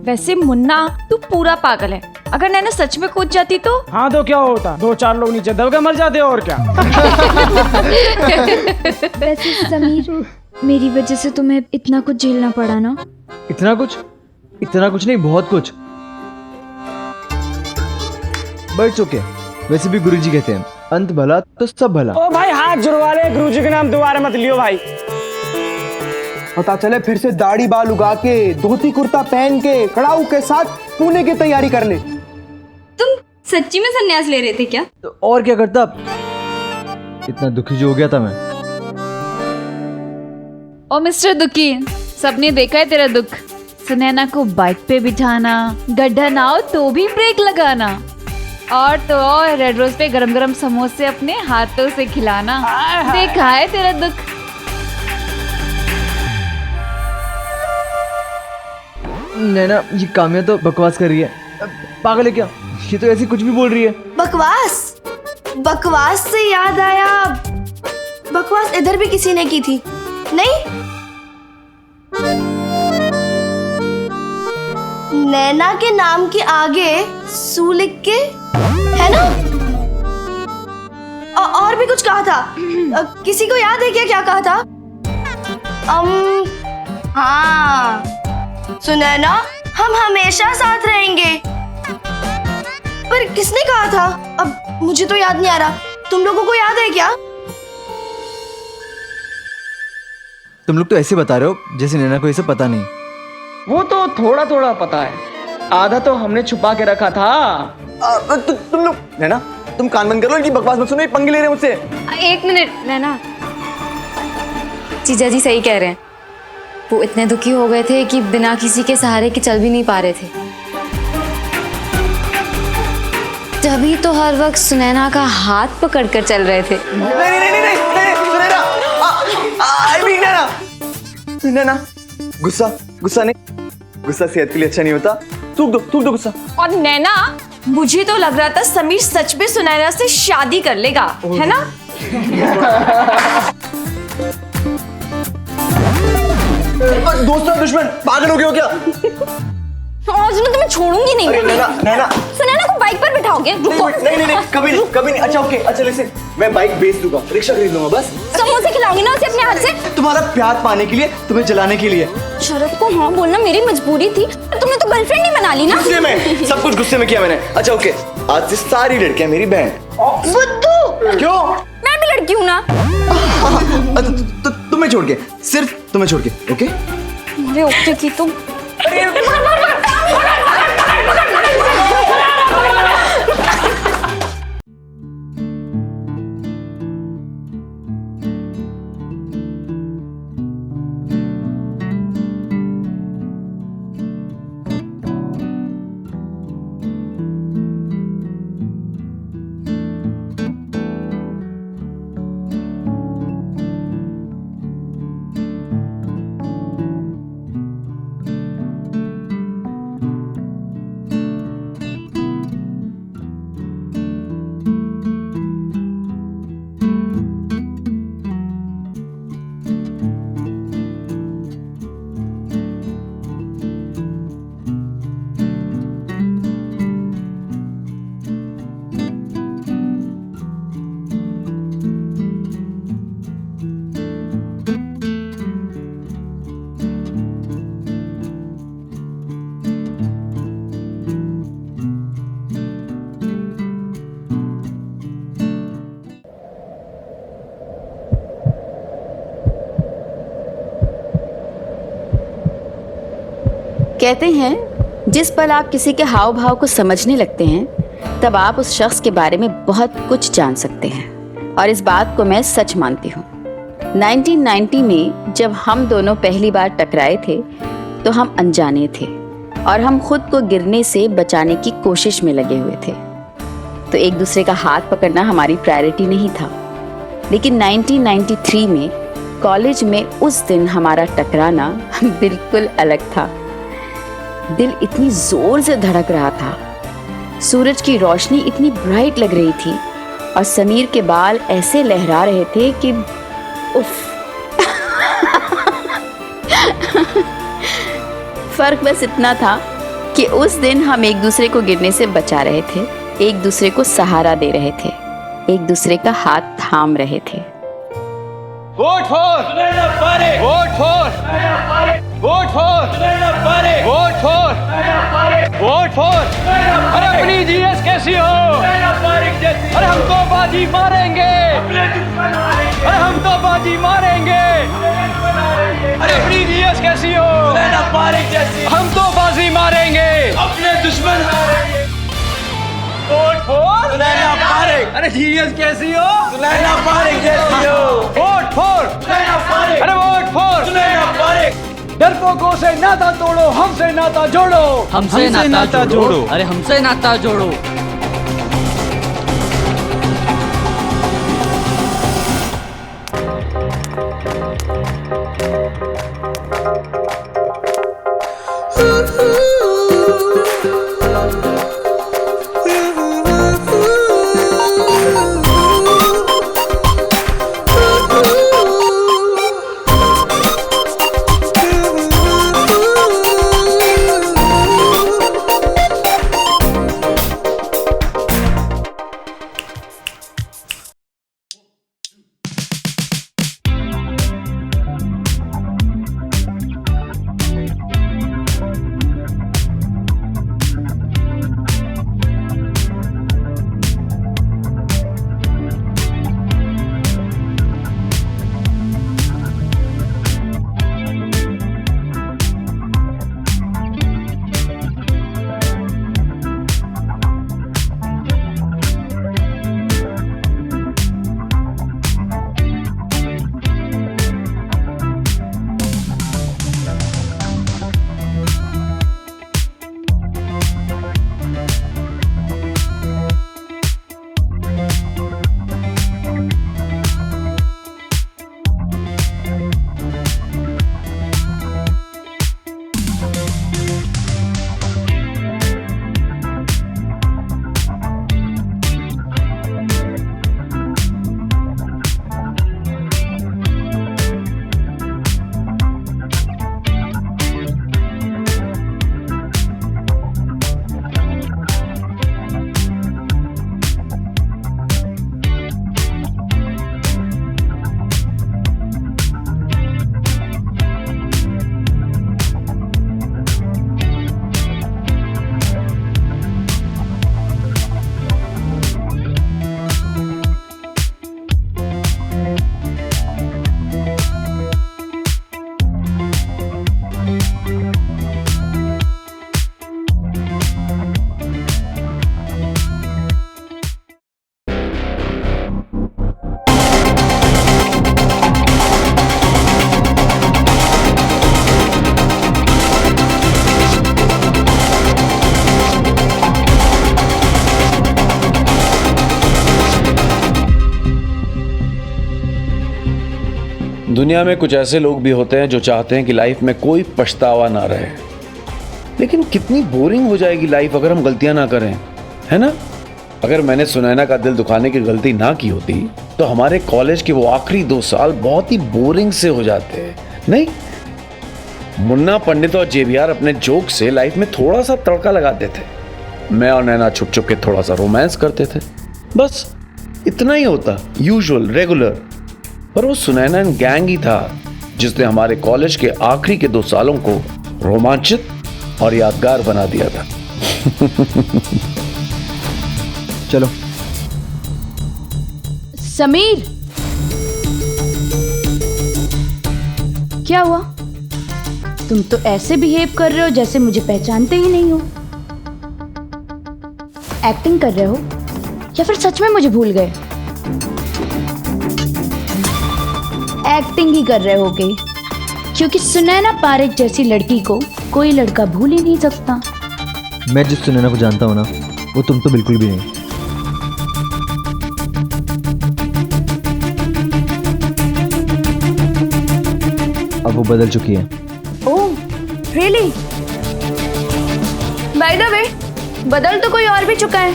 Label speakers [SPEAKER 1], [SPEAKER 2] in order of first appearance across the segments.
[SPEAKER 1] वैसे मुन्ना तू पूरा पागल है। अगर नैना सच में कूद जाती तो?
[SPEAKER 2] हाँ तो क्या होता, 2-4 लोग नीचे दब के मर जाते और क्या।
[SPEAKER 3] वैसे समीर, मेरी वजह से तुम्हें इतना कुछ झेलना पड़ा ना।
[SPEAKER 4] इतना कुछ नहीं, बहुत कुछ। बट ओके, वैसे भी गुरुजी कहते हैं अंत भला तो सब भला।
[SPEAKER 2] ओ भाई हाथ जुड़वा ले, गुरुजी के नाम दोबारा मत लियो भाई।
[SPEAKER 5] पता चले फिर से दाढ़ी बाल उगा के धोती कुर्ता पहन के कड़ाऊ के साथ पुणे की तैयारी कर ले।
[SPEAKER 3] तुम सच्ची में संन्यास ले रहे थे क्या?
[SPEAKER 4] तो और क्या करता, इतना दुखी जो हो गया था मैं।
[SPEAKER 1] ओ मिस्टर दुखी, सबने देखा है तेरा दुख। सुनैना को बाइक पे बिठाना, गड्ढा ना हो तो भी ब्रेक लगाना, और तो और रेड रोज पे गरम गरम समोसे अपने हाथों से खिलाना। देखा है तेरा दुख।
[SPEAKER 4] नैना, ये काम्या तो बकवास कर रही है। पागल है क्या? ये तो ऐसी कुछ भी बोल रही है।
[SPEAKER 6] बकवास से याद आया, बकवास इधर भी किसी ने की थी नहीं? नैना के नाम के आगे सू लिख के, है ना? और भी कुछ कहा था। किसी को याद है क्या क्या कहा था? हाँ, सुनैना हम हमेशा साथ रहेंगे। पर किसने कहा था? अब मुझे तो याद नहीं आ रहा। तुम लोगों को याद है क्या?
[SPEAKER 4] तुम लोग तो ऐसे बता रहे हो जैसे नैना को ये सब पता नहीं।
[SPEAKER 2] वो तो थोड़ा थोड़ा पता है, आधा तो हमने छुपा के रखा था।
[SPEAKER 5] तुम लोग नैना, तुम कान बंद कर लो, इनकी बकवास मत सुनो, ये पंगे ले रहे हैं मुझसे।
[SPEAKER 3] एक मिनट नैना, जीजा जी सही कह रहे हैं। वो इतने दुखी हो गए थे कि बिना किसी के सहारे के चल भी नहीं पा रहे थे। तभी तो हर वक्त सुनैना का हाथ पकड़कर चल रहे थे।
[SPEAKER 5] नहीं, सुनैना, आई मीन नैना, नैना, गुस्सा नहीं, गुस्सा सेहत के लिए अच्छा नहीं होता। थूक दो गुस्सा।
[SPEAKER 1] और नैना, मुझे तो लग रहा था समीर सच में सुनैना से शादी कर लेगा, है ना?
[SPEAKER 5] दोस्तों दुश्मन, पागल हो गए हो क्या?
[SPEAKER 1] आज ना तुम्हें छोड़ूंगी नहीं।
[SPEAKER 5] नैना,
[SPEAKER 1] सुनैना को बाइक पर बिठाओगे? रुको।
[SPEAKER 5] नहीं, कभी नहीं। अच्छा ओके, अच्छा लिसन, मैं बाइक बेच दूंगा, रिक्शा खरीद लूंगा बस।
[SPEAKER 1] समोसे खिलाओगी ना उसे अपने हाथ से?
[SPEAKER 5] तुम्हारा प्यार पाने के लिए, तुम्हें जलाने के लिए।
[SPEAKER 1] शरद को हाँ बोलना मेरी मजबूरी थी, तुमने तो गर्लफ्रेंड ही बना ली ना।
[SPEAKER 5] गुस्से में, सब कुछ गुस्से में किया मैंने। अच्छा ओके, आज से सारी लड़कियां मेरी बहन।
[SPEAKER 1] बुद्धू,
[SPEAKER 5] क्यों?
[SPEAKER 1] मैं भी लड़की हूँ ना।
[SPEAKER 5] तुम्हें छोड़ के, सिर्फ तुम्हें छोड़ के, ओके?
[SPEAKER 1] अरे ओके की तुम।
[SPEAKER 7] कहते हैं जिस पल आप किसी के हाव भाव को समझने लगते हैं तब आप उस शख्स के बारे में बहुत कुछ जान सकते हैं, और इस बात को मैं सच मानती हूँ। 1990 में जब हम दोनों पहली बार टकराए थे तो हम अनजाने थे और हम खुद को गिरने से बचाने की कोशिश में लगे हुए थे। तो एक दूसरे का हाथ पकड़ना हमारी प्रायोरिटी नहीं था। लेकिन 1993 में कॉलेज में उस दिन हमारा टकराना बिल्कुल अलग था। दिल इतनी जोर से धड़क रहा था, सूरज की रोशनी इतनी ब्राइट लग रही थी और समीर के बाल ऐसे लहरा रहे थे कि उफ। फर्क बस इतना था कि उस दिन हम एक दूसरे को गिरने से बचा रहे थे, एक दूसरे को सहारा दे रहे थे, एक दूसरे का हाथ थाम रहे थे।
[SPEAKER 8] Vote for Sunaina Parekh, vote for Sunaina Parekh, vote for Sunaina Parekh, vote for Sunaina Parekh, vote for Sunaina Parekh. अरे अपनी जीएस कैसी हो सुनैना पारेख जैसी, अरे हम तो बाजी मारेंगे अपने दुश्मन हारेंगे, अरे हम तो बाजी मारेंगे अपने दुश्मन हारेंगे। अरे अपनी जीएस कैसी हो सुनैना पारेख जैसी, हम तो बाजी मारेंगे अपने दुश्मन हारेंगे। वोट फॉर सुनैना पारेख, अरे जीएस कैसी हो सुनैना पारेख जैसी हो, वोट फॉर सुनैना पारेख, अरे वोट फॉर सुनैना पारेख। डरपोकों से नाता तोड़ो, हमसे नाता जोड़ो,
[SPEAKER 9] हमसे नाता जोड़ो, अरे हमसे नाता जोड़ो।
[SPEAKER 10] दुनिया में कुछ ऐसे लोग भी होते हैं जो चाहते हैं कि लाइफ में कोई पछतावा ना रहे, लेकिन कितनी बोरिंग हो जाएगी लाइफ अगर हम गलतियां ना करें, है ना? अगर मैंने सुनैना का दिल दुखाने की गलती ना की होती तो हमारे कॉलेज के वो आखिरी 2 साल बहुत ही बोरिंग से हो जाते, नहीं? मुन्ना पंडित और जेबीआर अपने जोक से लाइफ में थोड़ा सा तड़का लगाते थे, मैं और नैना छुप छुप के थोड़ा सा रोमांस करते थे, बस इतना ही होता, यूजुअल, रेगुलर। पर वो सुनैना एंड गैंग ही था जिसने हमारे कॉलेज के आखिरी के 2 सालों को रोमांचित और यादगार बना दिया था।
[SPEAKER 4] चलो।
[SPEAKER 1] समीर, क्या हुआ? तुम तो ऐसे बिहेव कर रहे हो जैसे मुझे पहचानते ही नहीं हो। एक्टिंग कर रहे हो या फिर सच में मुझे भूल गए? एक्टिंग ही कर रहे होगे, क्योंकि सुनैना पारेख जैसी लड़की को कोई लड़का भूल ही नहीं सकता।
[SPEAKER 4] मैं जिस सुनैना को जानता हूँ ना, वो तुम तो बिल्कुल भी नहीं। अब वो बदल चुकी है।
[SPEAKER 6] ओह, रियली? बाय द वे, बदल तो कोई और भी चुका है।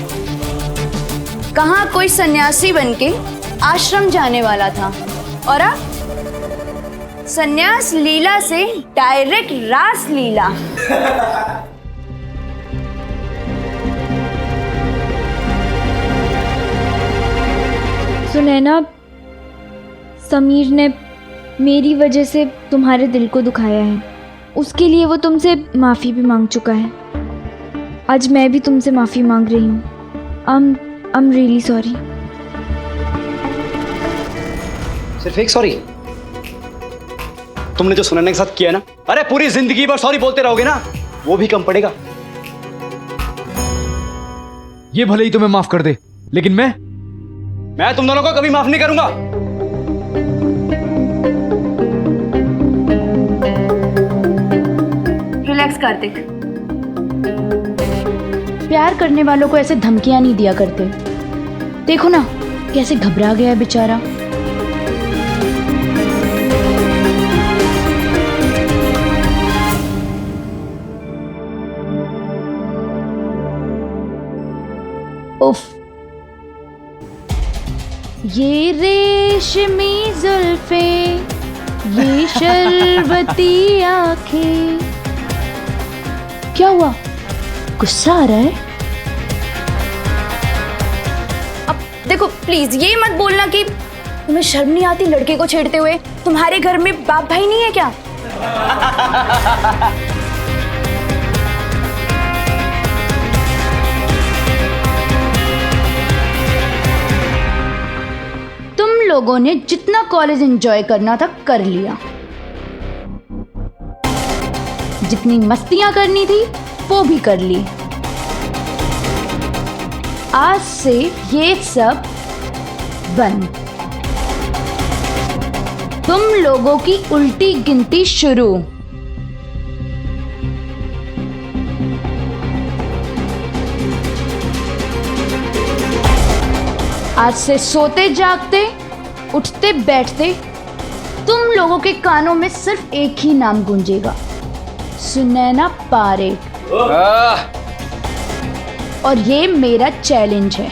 [SPEAKER 6] कहाँ कोई सन्यासी बनके आश्रम जाने वाला था और अब संन्यास लीला से डायरेक्ट रास लीला।
[SPEAKER 1] सुनैना, समीर ने मेरी वजह से तुम्हारे दिल को दुखाया है, उसके लिए वो तुमसे माफ़ी भी मांग चुका है। आज मैं भी तुमसे माफ़ी मांग रही हूँ। I am really sorry.
[SPEAKER 11] सिर्फ एक सॉरी? तुमने जो सुनैना के साथ किया ना, अरे पूरी जिंदगी भर सॉरी बोलते रहोगे ना, वो भी कम पड़ेगा।
[SPEAKER 4] ये भले ही तुम्हें माफ कर दे, लेकिन मैं
[SPEAKER 11] तुम दोनों को कभी माफ नहीं करूंगा।
[SPEAKER 6] रिलैक्स कार्तिक।
[SPEAKER 7] प्यार करने वालों को ऐसे धमकियां नहीं दिया करते। देखो ना कैसे घबरा गया है बेचारा। उफ, ये रेशमी जुल्फे, ये शरबती आंखें। क्या हुआ, गुस्सा आ रहा है?
[SPEAKER 6] अब देखो प्लीज ये मत बोलना कि तुम्हें शर्म नहीं आती लड़के को छेड़ते हुए। तुम्हारे घर में बाप भाई नहीं है क्या?
[SPEAKER 7] तुम लोगों ने जितना कॉलेज एंजॉय करना था कर लिया, जितनी मस्तियां करनी थी वो भी कर ली। आज से ये सब बंद। तुम लोगों की उल्टी गिनती शुरू। आज से सोते जागते, उठते बैठते तुम लोगों के कानों में सिर्फ एक ही नाम गूंजेगा, सुनैना पारेख। और ये मेरा चैलेंज है।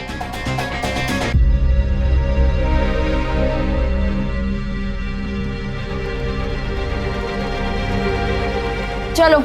[SPEAKER 6] चलो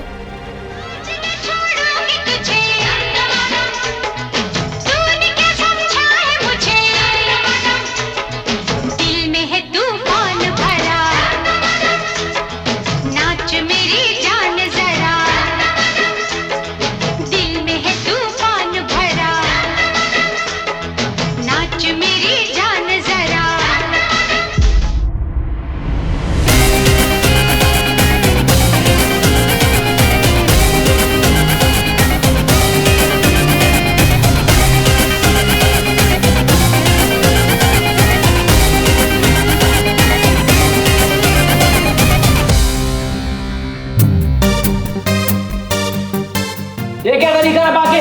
[SPEAKER 2] ये क्या तरीका है बाकी?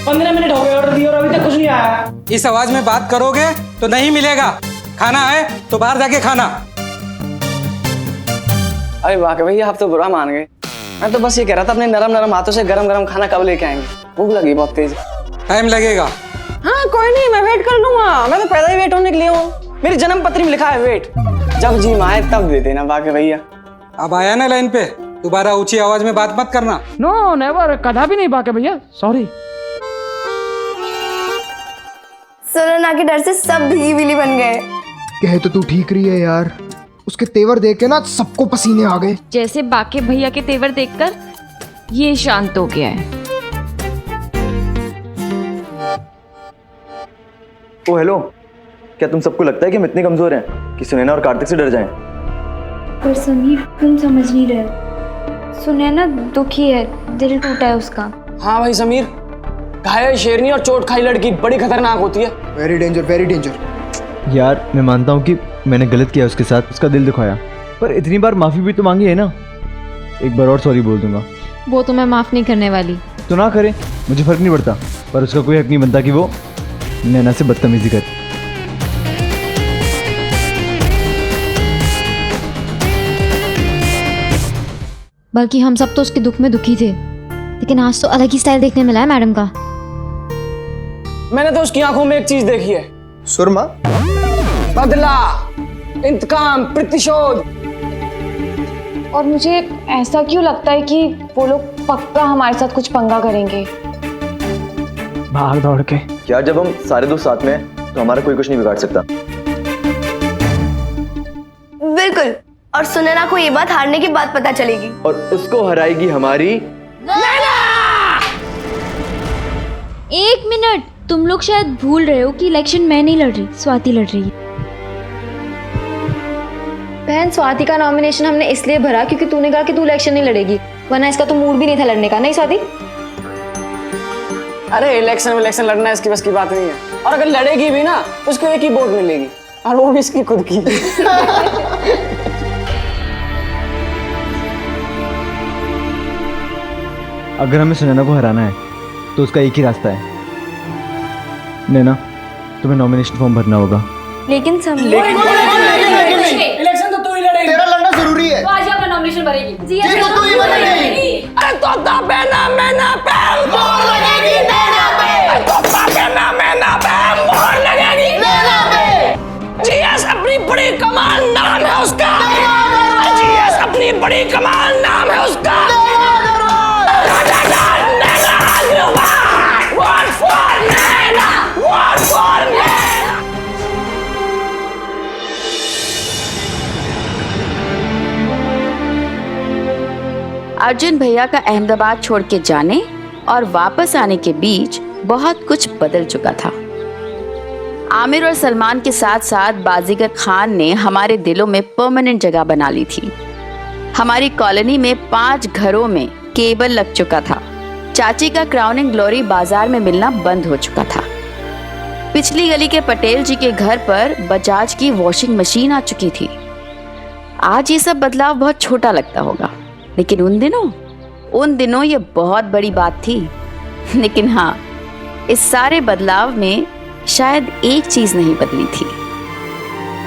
[SPEAKER 2] 15 मिनट हो गए ऑर्डर दिए और अभी तक कुछ नहीं आया।
[SPEAKER 12] इस आवाज में बात करोगे तो नहीं मिलेगा। खाना है तो बाहर जाके खाना।
[SPEAKER 2] अरे वाकई भैया आप तो बुरा मान गए। मैं तो बस ये कह रहा था अपने नरम नरम हाथों से गरम गरम खाना कब लेके आएंगे, भूख लगी बहुत तेज।
[SPEAKER 12] टाइम लगेगा।
[SPEAKER 2] हाँ कोई नहीं, मैं वेट कर लूंगा। मैं तो पैदा ही वेट होने के लिए हूँ। मेरी जन्म पत्री में लिखा है वेट। जब जी आए तब दे देना वाकई भैया।
[SPEAKER 12] अब आया ना लाइन पे, दोबारा ऊंची आवाज में बात मत करना।
[SPEAKER 2] नो नेवर, कदा भी नहीं बाके भैया, सॉरी।
[SPEAKER 6] सुनैना के डर से सब भीगी बिली बन गए।
[SPEAKER 13] कहे तो तू ठीक रही है यार, उसके तेवर देख के ना सबको पसीने आ गए।
[SPEAKER 1] जैसे बाके भैया के तेवर देखकर ये शांत हो गया है।
[SPEAKER 5] ओ हेलो, क्या तुम सबको लगता है कि हम इतने कमजोर हैं कि सुनैना और कार्तिक से डर जाएं?
[SPEAKER 1] पर समीर तुम समझ नहीं रहे। सुनैना दुखी है, दिल टूटा है उसका।
[SPEAKER 2] हाँ भाई समीर, घायल शेरनी और चोट खाई लड़की बड़ी खतरनाक होती है।
[SPEAKER 13] Very danger, very danger.
[SPEAKER 4] यार मैं मानता हूँ कि मैंने गलत किया उसके साथ, उसका दिल दुखाया, पर इतनी बार माफी भी तो मांगी है ना। एक बार और सॉरी बोल दूंगा।
[SPEAKER 1] वो तो मैं माफ नहीं करने वाली।
[SPEAKER 4] तो ना करे, मुझे फर्क नहीं पड़ता, पर उसका कोई हक नहीं बनता कि वो नैना से बदतमीजी करे।
[SPEAKER 3] बल्कि हम सब तो उसके दुख में दुखी थे, लेकिन आज तो अलग ही स्टाइल देखने मिला है मैडम का।
[SPEAKER 2] मैंने तो उसकी आंखों में एक चीज देखी है,
[SPEAKER 13] सुरमा,
[SPEAKER 2] बदला, इंतकाम, प्रतिशोध।
[SPEAKER 3] और मुझे ऐसा क्यों लगता है कि वो लोग पक्का हमारे साथ कुछ पंगा करेंगे।
[SPEAKER 2] भाग दौड़ के
[SPEAKER 5] यार जब हम सारे दोस्त साथ में हैं तो हमारा कोई कुछ नहीं बिगाड़ सकता।
[SPEAKER 6] बिल्कुल, और सुनैना को ये बात हारने के बाद पता चलेगी
[SPEAKER 5] और उसको हराएगी हमारी।
[SPEAKER 1] एक मिनट, तुम लोग शायद भूल रहे हो कि इलेक्शन मैं नहीं लड़ रही, स्वाति लड़ रही है।
[SPEAKER 3] बहन, स्वाति का नॉमिनेशन हमने इसलिए भरा क्योंकि तूने कहा कि तू इलेक्शन नहीं लड़ेगी, वरना इसका तो मूड भी नहीं था लड़ने का। नहीं स्वाति?
[SPEAKER 2] अरे इलेक्शन लड़ना इसकी बस की बात नहीं है, और अगर लड़ेगी भी ना तो उसको एक ही वोट मिलेगी, और वो भी इसकी खुद की।
[SPEAKER 4] अगर हमें सुनैना को हराना है तो उसका एक ही रास्ता है। नैना, तुम्हें नॉमिनेशन फॉर्म भरना होगा।
[SPEAKER 3] लेकिन
[SPEAKER 2] इलेक्शन तो तू ही लड़ेगी।
[SPEAKER 13] तेरा लड़ना जरूरी है।
[SPEAKER 1] तो आज अपना नॉमिनेशन भरेगी।
[SPEAKER 13] जी तो तू ही भरेगी।
[SPEAKER 2] अरे तोता बेना मैना पे मोहर लगेगी नैना पे। तोता बेना मैना पे मोहर लगेगी नैना पे। जीएस अपनी बड़ी कमाल नाम है उसका। जीएस अपनी बड़ी कमाल नाम है उसका।
[SPEAKER 7] अर्जुन भैया का अहमदाबाद छोड़ के जाने और वापस आने के बीच बहुत कुछ बदल चुका था। आमिर और सलमान के साथ साथ बाजीगर खान ने हमारे दिलों में परमानेंट जगह बना ली थी। हमारी कॉलोनी में 5 घरों में केबल लग चुका था। चाची का क्राउनिंग ग्लोरी बाजार में मिलना बंद हो चुका था। पिछली गली के पटेल जी के घर पर बजाज की वॉशिंग मशीन आ चुकी थी। आज ये सब बदलाव बहुत छोटा लगता होगा, लेकिन उन दिनों ये बहुत बड़ी बात थी। लेकिन हाँ, इस सारे बदलाव में शायद एक चीज नहीं बदली थी,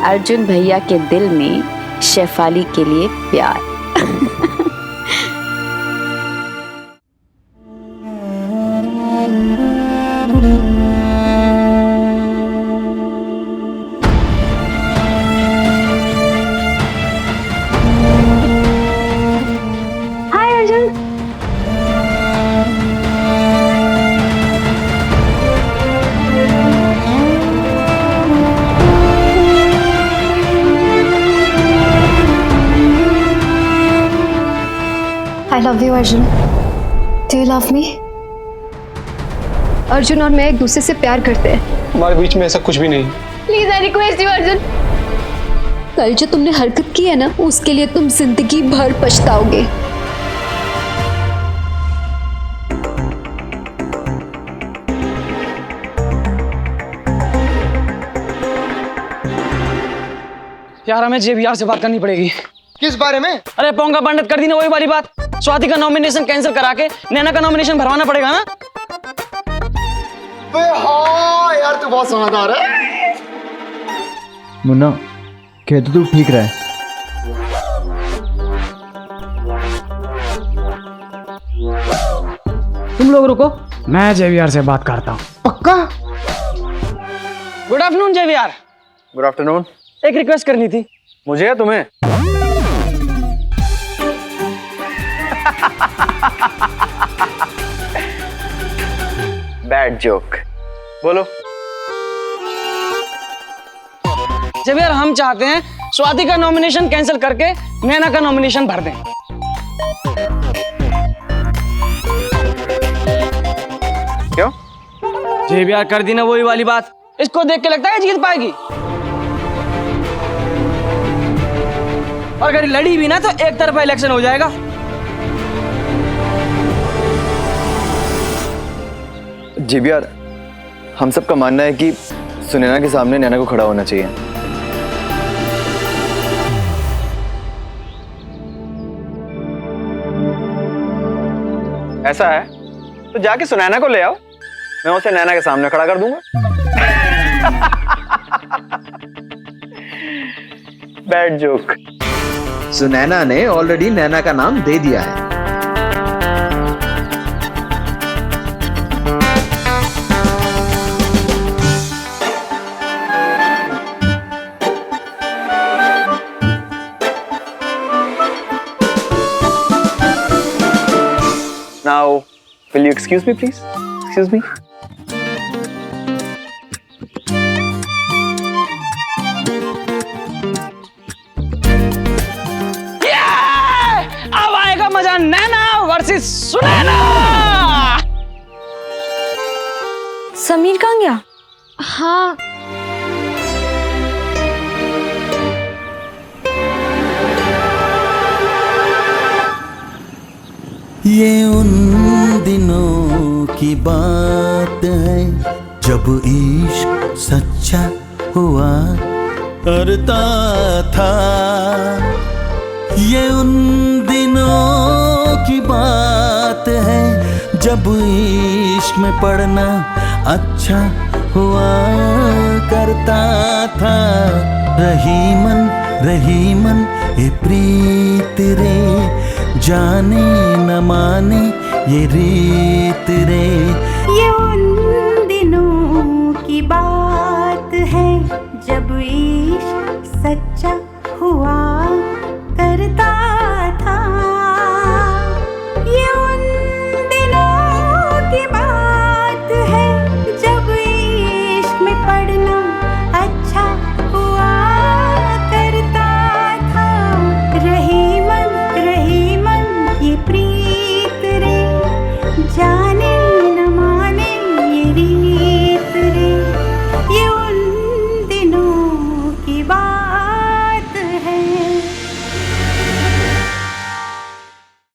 [SPEAKER 7] अर्जुन भैया के दिल में शेफाली के लिए प्यार।
[SPEAKER 3] I love you, Arjun. Do you love me? Arjun और मैं एक दूसरे से प्यार करते हैं।
[SPEAKER 12] हमारे बीच में ऐसा कुछ भी नहीं।
[SPEAKER 3] Please I request you Arjun. कल जो तुमने हरकत की है ना, उसके लिए तुम जिंदगी भर पछताओगे।
[SPEAKER 2] यार हमें जेबीआर से बात करनी पड़ेगी।
[SPEAKER 13] किस बारे में?
[SPEAKER 2] अरे पोंगा पंडित कर दी ना वही वाली बात। स्वाति का नॉमिनेशन कैंसिल करा के नैना का नॉमिनेशन भरवाना पड़ेगा ना।
[SPEAKER 13] हाँ यार तू बहुत समझदार है।
[SPEAKER 4] मुन्ना, कहते तू ठीक रहा है।
[SPEAKER 2] तुम लोग रुको, मैं जेबीआर से बात करता हूँ।
[SPEAKER 13] पक्का?
[SPEAKER 2] Good afternoon JBR.
[SPEAKER 5] Good afternoon.
[SPEAKER 2] एक रिक्वेस्ट करनी थी।
[SPEAKER 5] मुझे या तुम्हें? Bad joke. बोलो।
[SPEAKER 2] जेबीआर, हम चाहते हैं स्वाति का नॉमिनेशन कैंसिल करके नैना का नॉमिनेशन भर दें।
[SPEAKER 5] क्यों?
[SPEAKER 2] जेबीआर कर दी ना वही वाली बात। इसको देख के लगता है जीत पाएगी, और अगर लड़ी भी ना तो एक तरफा इलेक्शन हो जाएगा।
[SPEAKER 5] जेबीआर, हम सबका मानना है कि सुनैना के सामने नैना को खड़ा होना चाहिए। ऐसा है तो जाके सुनैना को ले आओ, मैं उसे नैना के सामने खड़ा कर दूंगा। Bad joke.
[SPEAKER 14] सुनैना ने ऑलरेडी नैना का नाम दे दिया है।
[SPEAKER 5] Now, will you excuse me, please? Excuse me.
[SPEAKER 2] अब आएगा मजा नैना वर्सेस सुनैना।
[SPEAKER 6] समीर कहाँ गया?
[SPEAKER 1] हाँ
[SPEAKER 15] ये उन दिनों की बात है जब इश्क सच्चा हुआ करता था। ये उन दिनों की बात है जब इश्क में पढ़ना अच्छा हुआ करता था। रही मन ये प्रीत रे, जाने न माने ये रीत रे।
[SPEAKER 16] ये उन दिनों की बात है जब इश्क सच्चा हुआ